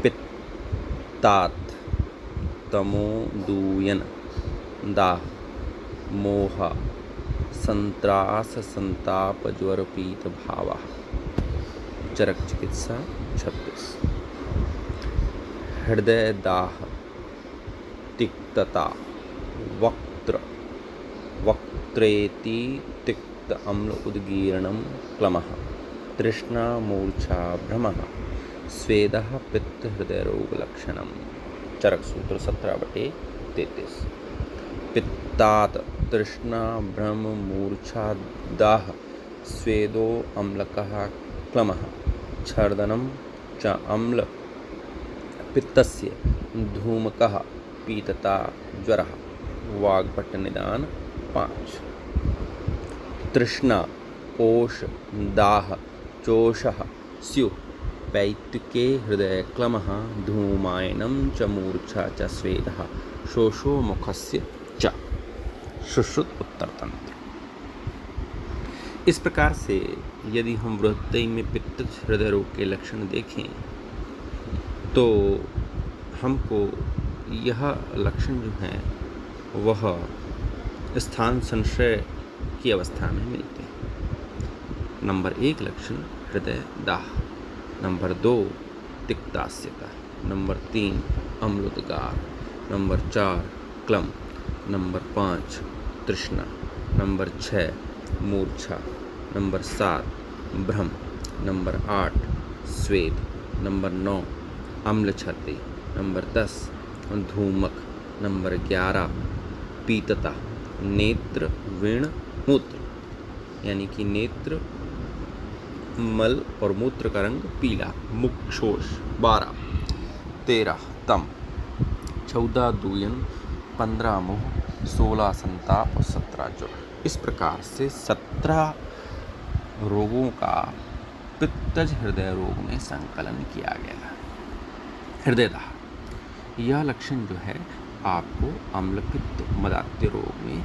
पित्तात तमो दूयन दाह मोह संत्रास संताप ज्वर पीत भाव। चरक चिकित्सा 26। हृदय दाह, तिक्तता, वक्त्रेति तिक्त अम्ल उद्गीर्णं क्लमः, तृष्णा मूर्छा भ्रमः, स्वेदः पित्त हृदय रोग लक्षणम। चरक सूत्र 17/33। पित्तात तृष्णा भ्रम मूर्छा दाह स्वेदो अम्लकः क्लमः छर्दनं च अम्ल पित्तस्य धूमकः पीतता ज्वरः। वाग्भट निदान 5। तृष्णा ओष दाह चोषः स्युः पैत्युके हृदय क्लमः धूमायनं च मूर्छा च स्वेदः शोषो मुखस्य च। सुश्रुत उत्तर तंत्र। इस प्रकार से यदि हम वृद्धि में पित्तज हृदय रोग के लक्षण देखें तो हमको यह लक्षण जो हैं वह स्थान संशय की अवस्था में मिलते हैं। नंबर 1 लक्षण हृदय दाह, नंबर 2 तिक्तास्यता, नंबर 3 अम्लोदगार, नंबर 4 क्लम, नंबर 5 तृष्णा, नंबर 6 मूर्छा, नंबर 7 भ्रम, नंबर 8 स्वेद, नंबर 9 अम्लछर्दी, नंबर 10 धूमक, नंबर 11 पीतता, नेत्र वीण मूत्र, यानी कि नेत्र मल और मूत्र का रंग पीला, मुक्षोष 12, 13 तम, 14 दूयन, 15 मोह, 16 संताप और 17 ज्वर। इस प्रकार से 17 रोगों का पित्तज हृदय रोग में संकलन किया गया। हृदयदाह, यह लक्षण जो है आपको अम्लपित्त मदात्य रोग में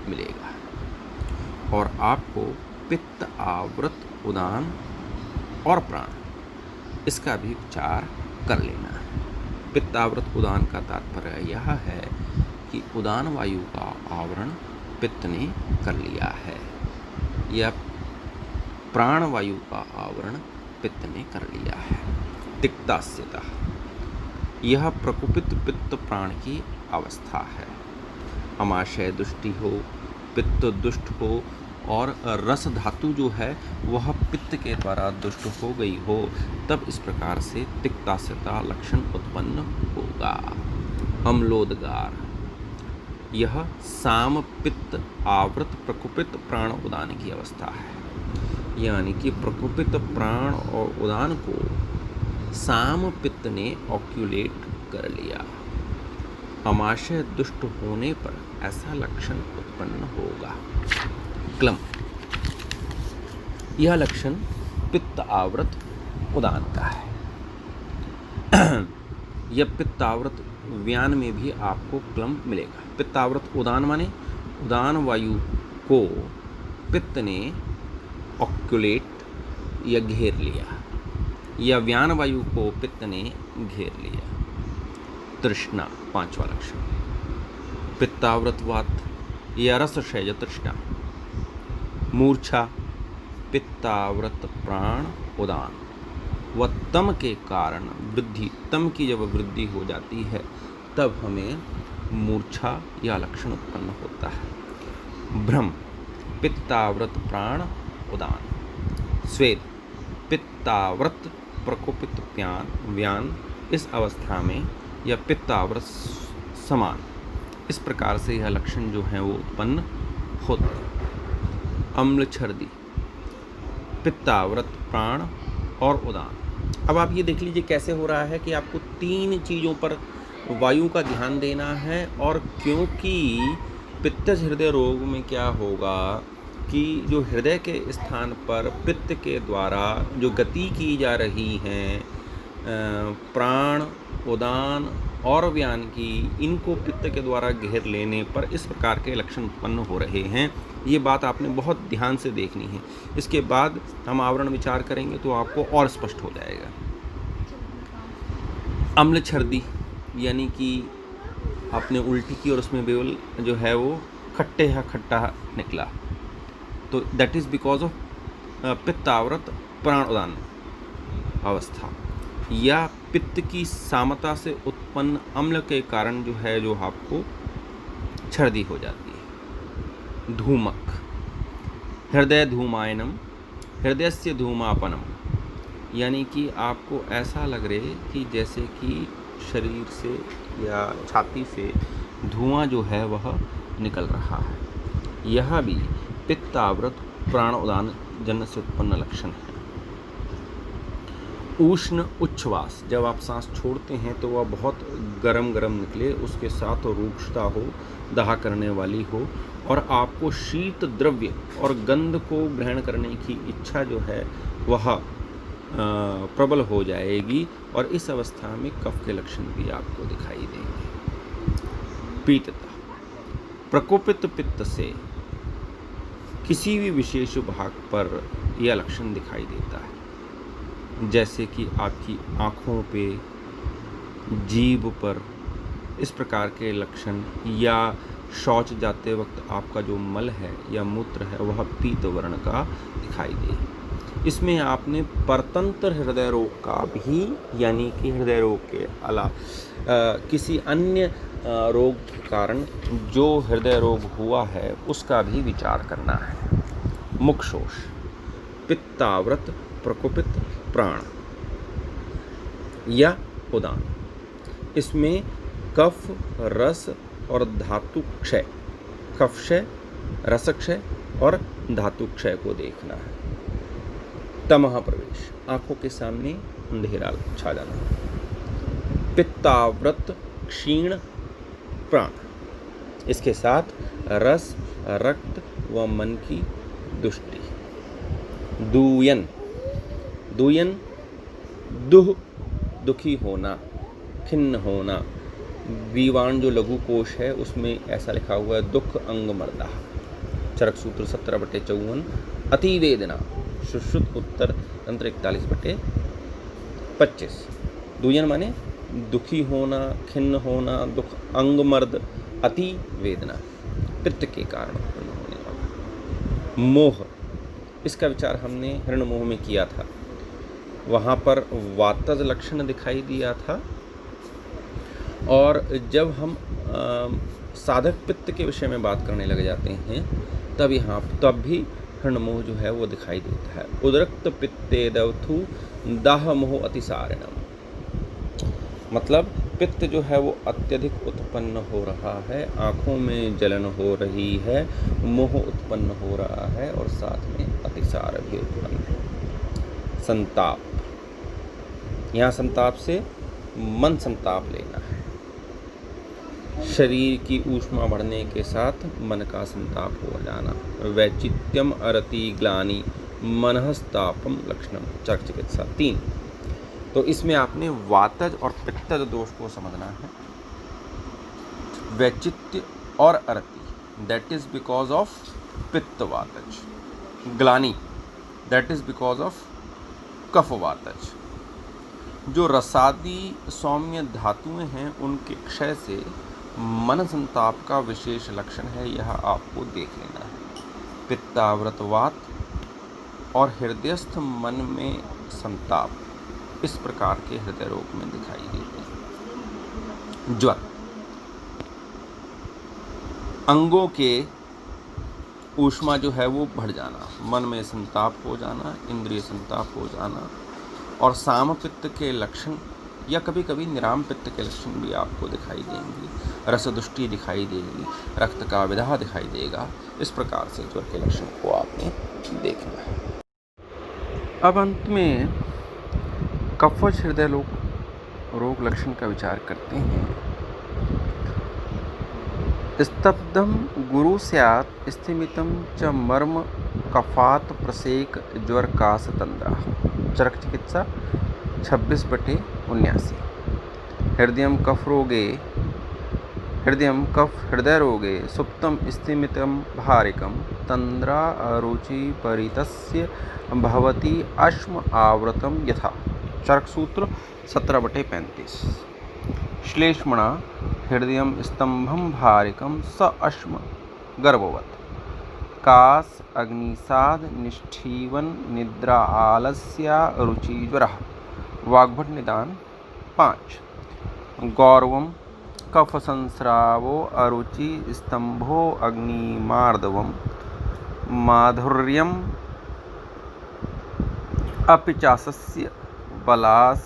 मिलेगा और आपको पित्त आवृत उदान और प्राण इसका भी उपचार कर लेना है। पित्तावृत उदान का तात्पर्य यह है कि उदान वायु का आवरण पित्त ने कर लिया है या प्राण वायु का आवरण पित्त ने कर लिया है। तिक्तास्यता, यह प्रकुपित पित्त प्राण की अवस्था है। अमाशय दुष्टि हो, पित्त दुष्ट हो और रस धातु जो है वह पित्त के द्वारा दुष्ट हो गई हो, तब इस प्रकार से तिक्तास्यता लक्षण उत्पन्न होगा। अम्लोदगार, यह साम पित्त आवृत प्रकुपित प्राण उदान की अवस्था है, यानी कि प्रकुपित प्राण और उदान को साम पित्त ने ऑक्यूलेट कर लिया। अमाशय दुष्ट होने पर ऐसा लक्षण उत्पन्न होगा। क्लम, यह लक्षण पित्त आवृत उदान का है। यह पित्त आवृत व्यान में भी आपको क्लम मिलेगा। पित्तावृत उदान माने उदान वायु को पित्त ने ऑक्यूलेट या घेर लिया, या व्यान वायु को पित्त ने घेर लिया। तृष्णा, 5वां लक्षण, पित्तावृत वात या रसक्षय तृष्णा। मूर्छा, पित्तावृत प्राण उदान व तम के कारण वृद्धि, तम की जब वृद्धि हो जाती है तब हमें मूर्छा या लक्षण उत्पन्न होता है। भ्रम, पित्तावृत प्राण उदान। स्वेद, पित्तावृत प्रकोपित व्यान, इस अवस्था में यह पित्तावृत समान, इस प्रकार से यह लक्षण जो है वो उत्पन्न होता है। अम्लछर्दी, पित्तावृत प्राण और उदान। अब आप ये देख लीजिए कैसे हो रहा है कि आपको 3 चीज़ों पर वायु का ध्यान देना है, और क्योंकि पित्तज हृदय रोग में क्या होगा कि जो हृदय के स्थान पर पित्त के द्वारा जो गति की जा रही है प्राण उदान और व्यान की, इनको पित्त के द्वारा घेर लेने पर इस प्रकार के लक्षण उत्पन्न हो रहे हैं। ये बात आपने बहुत ध्यान से देखनी है। इसके बाद हम आवरण विचार करेंगे तो आपको और स्पष्ट हो जाएगा। अम्लछर्दी, यानी कि आपने उल्टी की और उसमें बेवल जो है वो खट्टा निकला, तो दैट इज़ बिकॉज ऑफ पित्तावृत प्राण उदान अवस्था, या पित्त की सामता से उत्पन्न अम्ल के कारण जो है जो आपको छर्दी हो जाती है। धूमक, हृदय धूमायनम, हृदय से धूमापनम, यानी कि आपको ऐसा लग रहे कि जैसे कि शरीर से या छाती से धुआं जो है वह निकल रहा है। यह भी पित्तावृत प्राण उदान जन्य से उत्पन्न लक्षण है। उष्ण उच्छ्वास, जब आप सांस छोड़ते हैं तो वह बहुत गरम निकले, उसके साथ रूक्षता हो, दाह करने वाली हो, और आपको शीत द्रव्य और गंध को ग्रहण करने की इच्छा जो है वह प्रबल हो जाएगी, और इस अवस्था में कफ के लक्षण भी आपको दिखाई देंगे। पीतता, प्रकोपित पित्त से किसी भी विशेष भाग पर यह लक्षण दिखाई देता है, जैसे कि आपकी आँखों पे, जीभ पर, इस प्रकार के लक्षण, या शौच जाते वक्त आपका जो मल है या मूत्र है वह पीत वर्ण का दिखाई दे। इसमें आपने परतंत्र हृदय रोग का भी, यानी कि हृदय रोग के अलावा किसी अन्य रोग के कारण जो हृदय रोग हुआ है उसका भी विचार करना है। मुक्षोष, पित्ताव्रत प्रकोपित प्राण या उदान। इसमें कफ, रस और धातु क्षय, कफ क्षय, रस क्षय और धातु क्षय को देखना है। तमः प्रवेश, आंखों के सामने अंधेरा छा जाना। पित्ताव्रत क्षीण प्राण, इसके साथ रस, रक्त व मन की दुष्टि। दूयन, दूयन दुह, दुखी होना, खिन्न होना। बीवाण जो लघु कोश है उसमें ऐसा लिखा हुआ है दुख अंग मर्दा। चरक सूत्र 17/54। अतिवेदना, सुश्रुत उत्तर तंत्र 41/25। दूयन माने दुखी होना, खिन्न होना, दुख अंग मर्द, अति वेदना, पित्त के कारण उत्पन्न होने वाला। मोह, इसका विचार हमने हृण मोह में किया था। वहाँ पर वातज लक्षण दिखाई दिया था, और जब हम साधक पित्त के विषय में बात करने लग जाते हैं तब भी हृण मोह जो है वो दिखाई देता है। उदरक्त पित्ते दवथु दाह मोह अतिसारिणम, मतलब पित्त जो है वो अत्यधिक उत्पन्न हो रहा है, आँखों में जलन हो रही है, मोह उत्पन्न हो रहा है और साथ में अतिसार भी उत्पन्न है। संताप, यहाँ संताप से मन संताप लेना है। शरीर की ऊष्मा बढ़ने के साथ मन का संताप हो जाना। वैचित्यम अरति ग्लानि मनहस्तापम लक्षणम, चरक चिकित्सा 3। तो इसमें आपने वातज और पित्तज दोष को समझना है। वैचित्य और अरति, दैट इज बिकॉज ऑफ पित्त वातज। ग्लानि, that is because of cough वातज। जो रसादी सौम्य धातुएं हैं उनके क्षय से मन संताप का विशेष लक्षण है, यह आपको देख लेना है। पित्ताव्रतवात और हृदयस्थ मन में संताप इस प्रकार के हृदय रोग में दिखाई देते हैं। ज्वर, अंगों के ऊष्मा जो है वो बढ़ जाना, मन में संताप हो जाना, इंद्रिय संताप हो जाना, और साम पित्त के लक्षण या कभी कभी निराम पित्त के लक्षण भी आपको दिखाई देंगे। रसदुष्टि दिखाई देगी, रक्त का विदाह दिखाई देगा। इस प्रकार से ज्वर के लक्षण को आपने देखना है। अब अंत में कफज हृदय रोग लक्षण का विचार करते हैं। स्तब्धम गुरु स्यात् स्थिमितम च मर्म कफात प्रसेक ज्वर का सतंद्रा, चरक चिकित्सा 26/79। हृदयम कफ रोगे, हृदयम कफ हृदय रोगे सुप्तम स्थिमितम भारिकम तंद्रा अरुचि परितस्य भवति अश्म आवृतम यथा, चरक सूत्र 17/35। श्लेष्मणा हृदयम स्तंभम भारिकम स अश्म गर्भवत् कास अग्निसाद निष्ठीवन निद्रा आलस्या रुचि ज्वरः, वाग्भट निदान 5। गौरवम कफ संस्रावो अरुचि स्तंभो अग्निमार्दवम माधुर्यम अपिचासस्य बलास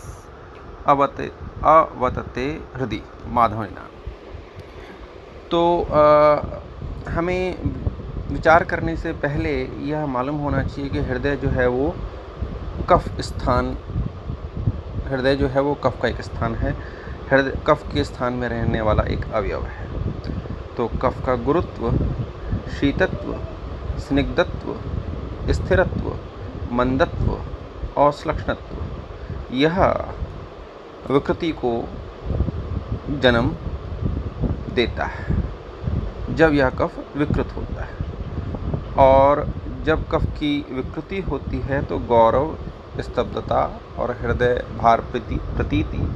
अवतते हृदय, माधव निदान। तो हमें विचार करने से पहले यह मालूम होना चाहिए कि हृदय जो है वो कफ स्थान, हृदय जो है वो कफ का एक स्थान है। हृदय कफ के स्थान में रहने वाला एक अवयव है। तो कफ का गुरुत्व, शीतत्व, स्निग्धत्व, स्थिरत्व, मंदत्व और श्लक्ष्णत्व, यह विकृति को जन्म देता है जब यह कफ विकृत होता है। और जब कफ की विकृति होती है तो गौरव, स्तब्धता और हृदय भार प्रतीति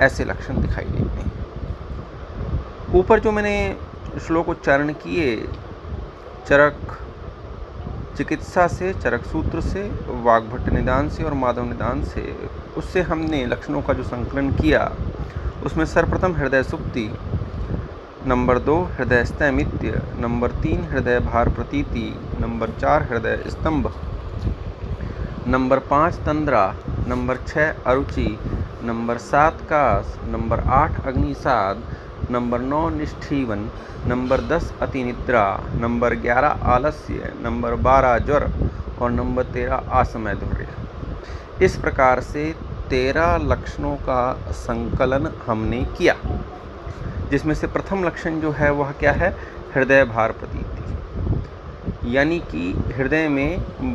ऐसे लक्षण दिखाई देते हैं। ऊपर जो मैंने श्लोक उच्चारण किए, चरक चिकित्सा से, चरक सूत्र से, वाग्भट निदान से और माधव निदान से, उससे हमने लक्षणों का जो संकलन किया उसमें सर्वप्रथम हृदय सुप्ति, नंबर 2 हृदय स्थैमित्य, नंबर 3 हृदय भार प्रतीति, नंबर 4 हृदय स्तंभ, नंबर 5 तंद्रा, नंबर 6 अरुचि, नंबर 7 कास, नंबर 8 अग्निसाद, नंबर 9 निष्ठीवन, नंबर 10 अतिनिद्रा, नंबर 11 आलस्य, नंबर 12 ज्वर और नंबर 13 आसमय धुर्य। इस प्रकार से 13 लक्षणों का संकलन हमने किया, जिसमें से प्रथम लक्षण जो है वह क्या है? हृदय भार प्रतीति, यानी कि हृदय में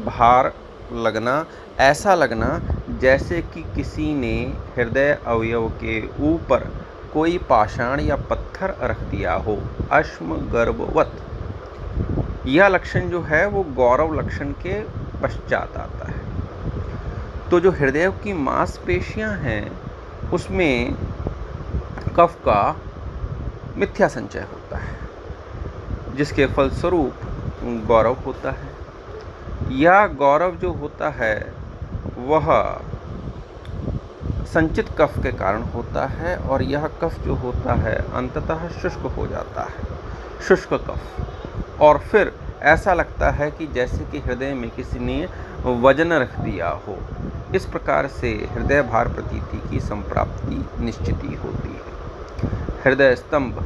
भार लगना, ऐसा लगना जैसे कि किसी ने हृदय अवयव के ऊपर कोई पाषाण या पत्थर रख दिया हो, अश्म गर्भवत। यह लक्षण जो है वो गौरव लक्षण के पश्चात आता है। तो जो हृदय की मांसपेशियां हैं उसमें कफ का मिथ्या संचय होता है, जिसके फलस्वरूप गौरव होता है। यह गौरव जो होता है वह संचित कफ के कारण होता है और यह कफ जो होता है अंततः शुष्क हो जाता है, शुष्क कफ, और फिर ऐसा लगता है कि जैसे कि हृदय में किसी ने वजन रख दिया हो। इस प्रकार से हृदय भार प्रतीति की संप्राप्ति निश्चित होती है। हृदय स्तंभ,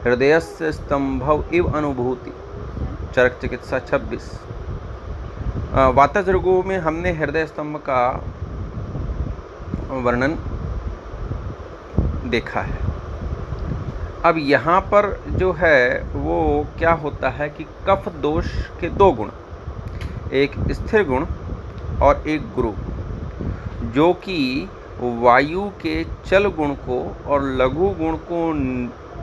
हृदयस्य स्तंभव इव अनुभूति, चरक चिकित्सा 26। वातज रोगों में हमने हृदय स्तंभ का वर्णन देखा है। अब यहाँ पर जो है वो क्या होता है कि कफ दोष के 2 गुण, एक स्थिर गुण और एक गुरु, जो कि वायु के चल गुण को और लघु गुण को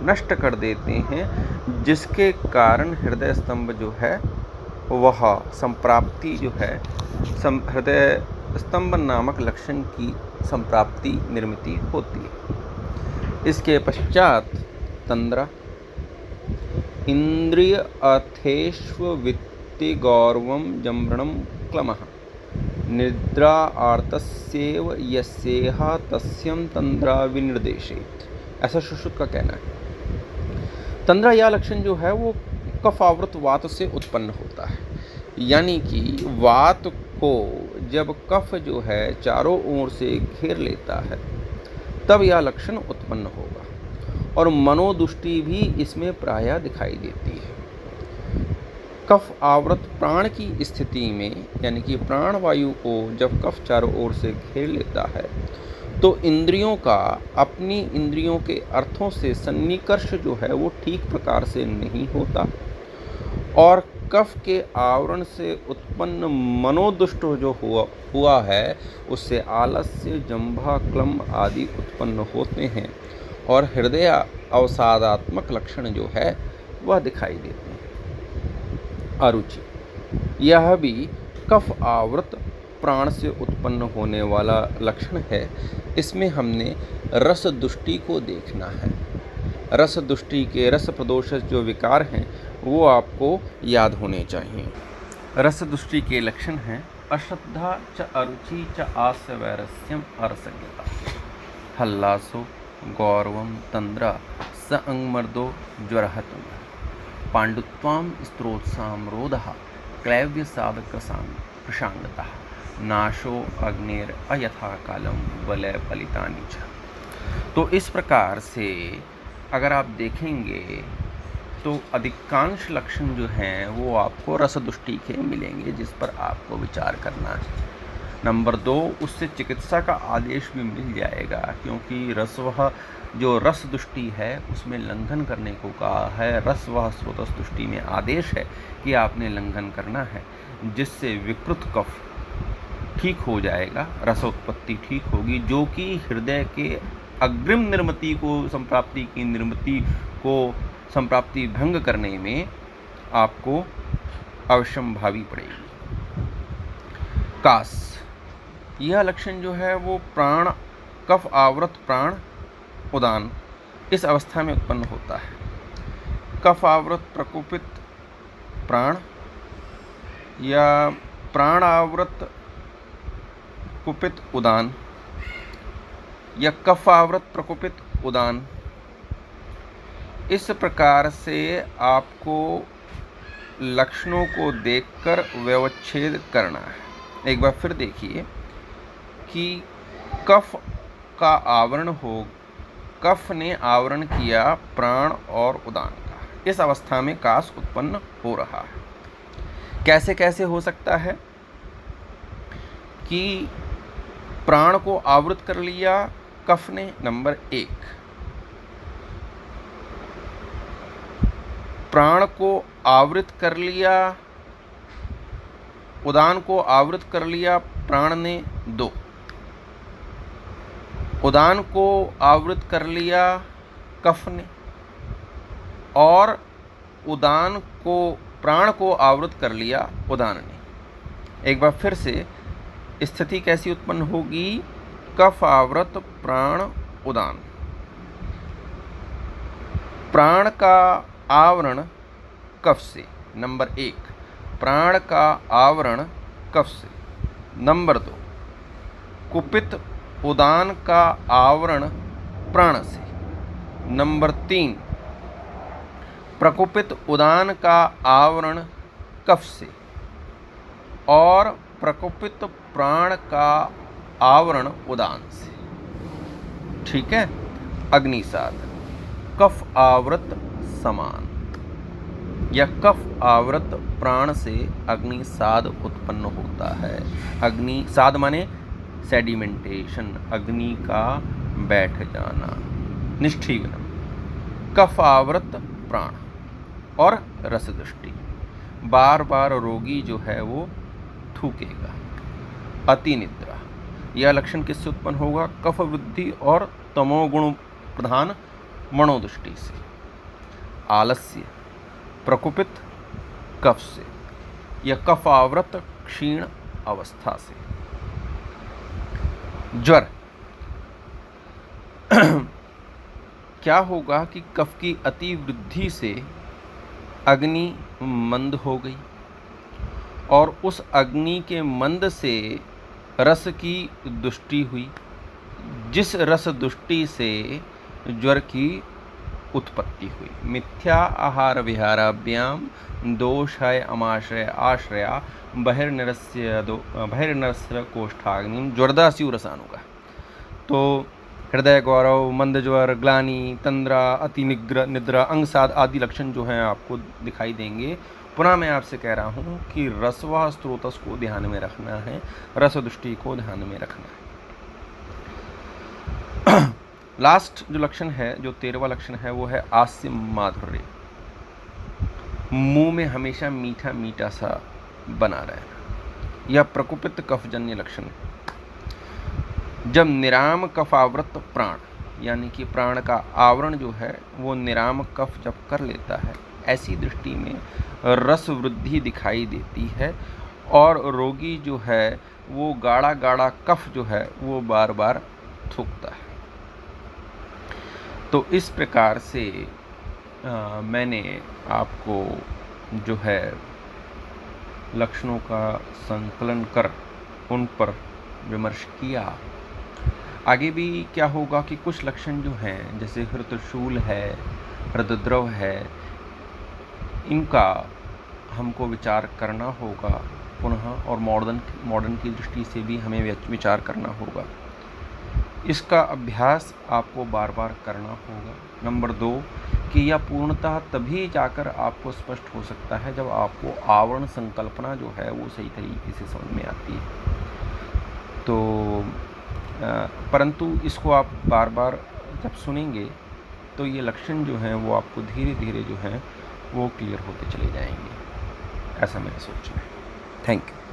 नष्ट कर देते हैं, जिसके कारण हृदय स्तंभ जो है वह संप्राप्ति जो है हृदय स्तंभ नामक लक्षण की संप्राप्ति निर्मिति होती है। इसके पश्चात तंद्रा, इंद्रिय अथेष्व वित्ति गौरवम जम्रणम क्लमः, निद्रा आर्तस्येव यस्येहा तस्यम तंद्रा विनिर्देशेत, ऐसा सुश्रुत का कहना है। तंद्रा यह लक्षण जो है वो कफ आवृत वात से उत्पन्न होता है, यानी कि वात को जब कफ जो है चारों ओर से घेर लेता है तब यह लक्षण उत्पन्न होगा, और मनोदुष्टि भी इसमें प्रायः दिखाई देती है। कफ आवृत प्राण की स्थिति में, यानी कि प्राण वायु को जब कफ चारों ओर से घेर लेता है तो इंद्रियों का अपनी इंद्रियों के अर्थों से सन्निकर्ष जो है वो ठीक प्रकार से नहीं होता, और कफ के आवरण से उत्पन्न मनोदुष्ट जो हुआ है उससे आलस्य, जंभा, क्लम आदि उत्पन्न होते हैं, और हृदय अवसादात्मक लक्षण जो है वह दिखाई देते हैं। अरुचि, यह भी कफ आवृत प्राण से उत्पन्न होने वाला लक्षण है। इसमें हमने रस दुष्टि को देखना है। रस दुष्टि के रस प्रदोष जो विकार हैं वो आपको याद होने चाहिए। रस दुष्टि के लक्षण हैं अश्रद्धा च अरुचि च आस्य वैरस्यम अरसज्ञता, हल्लासो गौरवम तंद्रा स अंगमर्दो ज्वरः तुंगः, पांडुत्वाम स्त्रोत्साम रोधः क्लैव्य साधक प्रशांगतः, नाशो अग्नेर अयथा कालम वलय पलितानि च। तो इस प्रकार से अगर आप देखेंगे तो अधिकांश लक्षण जो हैं वो आपको रस दुष्टि के मिलेंगे, जिस पर आपको विचार करना है। नंबर 2, उससे चिकित्सा का आदेश भी मिल जाएगा, क्योंकि रसवह जो रस दुष्टि है उसमें लंघन करने को कहा है। रसवह स्रोतस दुष्टि में आदेश है कि आपने लंघन करना है, जिससे विकृत कफ ठीक हो जाएगा, रसोत्पत्ति ठीक होगी, जो कि हृदय के अग्रिम निर्मिति को संप्राप्ति भंग करने में आपको अवश्यम भावी पड़ेगी। कास, यह लक्षण जो है वो प्राण कफ आवृत प्राण उदान इस अवस्था में उत्पन्न होता है। कफ आवृत प्रकोपित प्राण या प्राण आवृत कुपित उदान या कफ आवृत प्रकुपित उदान। इस प्रकार से आपको लक्षणों को देखकर व्यवच्छेद करना है। एक बार फिर देखिए कि कफ का आवरण हो, कफ ने आवरण किया प्राण और उदान का, इस अवस्था में कास उत्पन्न हो रहा है। कैसे कैसे हो सकता है कि प्राण को आवृत कर लिया कफ ने, नंबर 1, प्राण को आवृत कर लिया, उदान को आवृत कर लिया प्राण ने, 2, उदान को आवृत कर लिया कफ ने और उदान को, प्राण को आवृत कर लिया उदान ने। एक बार फिर से स्थिति कैसी उत्पन्न होगी? कफ आवृत प्राण उदान। प्राण का आवरण कफ से, नंबर 1, प्राण का आवरण कफ से। नंबर 2, कुपित उदान का आवरण प्राण से। नंबर 3, प्रकुपित उदान का आवरण कफ से और प्रकुपित प्राण का आवरण उदान से। ठीक है। अग्निसाद, कफ आवृत समान या कफ आवृत प्राण से अग्निसाद उत्पन्न होता है। अग्निसाद माने सेडिमेंटेशन, अग्नि का बैठ जाना, निष्ठीवनम। कफ आवृत प्राण और रसदृष्टि, बार बार रोगी जो है वो थूकेगा। अतिनिद्रा, यह लक्षण किससे उत्पन्न होगा? कफ वृद्धि और तमोगुण प्रधान मनोदृष्टि से। आलस्य, प्रकुपित कफ से या कफ आवृत क्षीण अवस्था से। ज्वर, क्या होगा कि कफ की अति वृद्धि से अग्नि मंद हो गई और उस अग्नि के मंद से रस की दुष्टि हुई, जिस रस दुष्टि से ज्वर की उत्पत्ति हुई। मिथ्या आहार विहाराभ्याम दोषाय अमाश्रय आश्रया बहिर्नरस्य कोष्ठाग्निम ज्वरदास्यु रसानुगा। तो हृदय गौरव, मंद ज्वर, ग्लानि, तंद्रा, अति निद्रा, अंगसाद आदि लक्षण जो हैं आपको दिखाई देंगे। पुनः मैं आपसे कह रहा हूँ कि रसवा स्त्रोतस को ध्यान में रखना है, रस दृष्टि को ध्यान में रखना है। लास्ट जो लक्षण है, जो 13वां लक्षण है, वो है आस्य माधुर्य। मुंह में हमेशा मीठा मीठा सा बना रहना। यह प्रकुपित कफजन्य लक्षण। जब निराम कफावृत प्राण, यानी कि प्राण का आवरण जो है वो निराम कफ जब कर लेता है, ऐसी दृष्टि में रस वृद्धि दिखाई देती है और रोगी जो है वो गाढ़ा गाढ़ा कफ जो है वो बार बार थूकता है। तो इस प्रकार से मैंने आपको जो है लक्षणों का संकलन कर उन पर विमर्श किया। आगे भी क्या होगा कि कुछ लक्षण जो हैं, जैसे हृतशूल है, हृदद्रव है, इनका हमको विचार करना होगा पुनः, और मॉडर्न की दृष्टि से भी हमें विचार करना होगा। इसका अभ्यास आपको बार बार करना होगा। नंबर 2 कि यह पूर्णतः तभी जाकर आपको स्पष्ट हो सकता है जब आपको आवरण संकल्पना जो है वो सही तरीके से समझ में आती है। तो परंतु इसको आप बार बार जब सुनेंगे तो ये लक्षण जो हैं वो आपको धीरे धीरे जो हैं वो क्लियर होते चले जाएंगे, ऐसा मेरा सोचना है। Thank you.